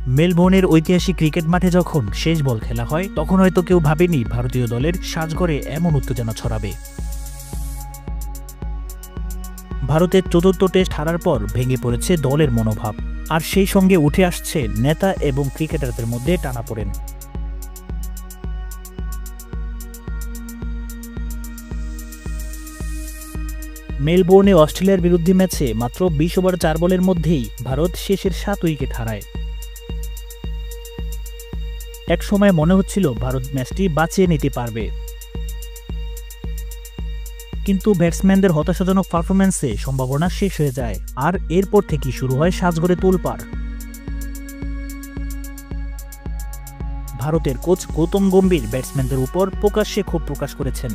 মেলবোর্নের ঐতিহাসিক ক্রিকেট মাঠে যখন শেষ বল খেলা হয় তখন হয়তো কেউ ভাবেনি ভারতীয় দলের সাজঘরে এমন উত্তেজনা ছড়াবে। ভারতের চতুর্থ টেস্ট হারার পর ভেঙে পড়েছে দলের মনোভাব, আর সেই সঙ্গে উঠে আসছে নেতা এবং ক্রিকেটারদের মধ্যে টানাপোড়েন। মেলবোর্নে অস্ট্রেলিয়ার বিরুদ্ধে ম্যাচে মাত্র 20 ওভার 4 বলের মধ্যেই ভারত শেষের 7 উইকেট হারায়। এক সময় মনে হচ্ছিল ভারত ম্যাচটি বাঁচিয়ে নিতে পারবে, কিন্তু ব্যাটসম্যানদের হতাশাজনক পারফরম্যান্সে সম্ভাবনা শেষ হয়ে যায়, আর এরপর থেকেই শুরু হয় সাজঘরে তোলপাড়। ভারতের কোচ গৌতম গম্ভীর ব্যাটসম্যানদের উপর প্রকাশ্যে ক্ষোভ প্রকাশ করেছেন।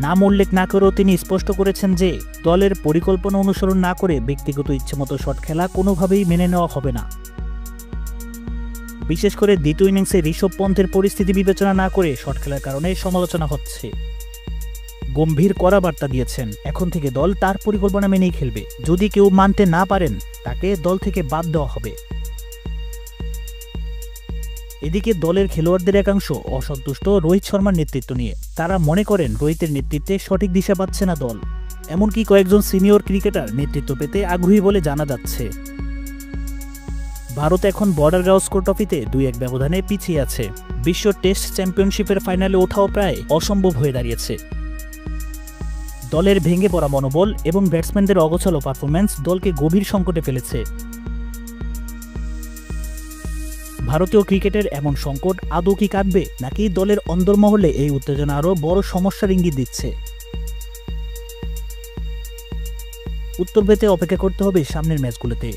নাম উল্লেখ না করেও তিনি স্পষ্ট করেছেন যে দলের পরিকল্পনা অনুসরণ না করে ব্যক্তিগত ইচ্ছেমতো শট খেলা কোনোভাবেই মেনে নেওয়া হবে না। বিশেষ করে দ্বিতীয় ইনিংসে ঋষভ পন্থের পরিস্থিতি বিবেচনা না করে শট খেলার কারণে সমালোচনা হচ্ছে। গম্ভীর কড়া বার্তা দিয়েছেন, এখন থেকে দল তার পরিকল্পনা মেনেই খেলবে, যদি কেউ মানতে না পারেন তাকে দল থেকে বাদ দেওয়া হবে। এদিকে দলের খেলোয়াড়দের একাংশ অসন্তুষ্ট রোহিত শর্মার নেতৃত্ব নিয়ে। তারা মনে করেন রোহিতের নেতৃত্বে সঠিক দিশা পাচ্ছে না দল, এমনকি কয়েকজন সিনিয়র ক্রিকেটার নেতৃত্ব পেতে আগ্রহী বলে জানা যাচ্ছে। ভারত এখন বর্ডার গাওস্কর ট্রফিতে 2-1 ব্যবধানে পিছিয়ে আছে। বিশ্ব টেস্ট চ্যাম্পিয়নশিপের ফাইনালে ওঠাও প্রায় অসম্ভব হয়ে দাঁড়িয়েছে। দলের ভেঙে পড়া মনোবল এবং ব্যাটসম্যানদের অগোছালো পারফরম্যান্স দলকে গভীর সংকটে ফেলেছে। ভারতীয় ক্রিকেটের এমন সংকট আদৌ কি কাটবে, নাকি দলের অন্দরমহলে এই উত্তেজনা আরও বড় সমস্যার ইঙ্গিত দিচ্ছে? উত্তর পেতে অপেক্ষা করতে হবে সামনের ম্যাচগুলোতে।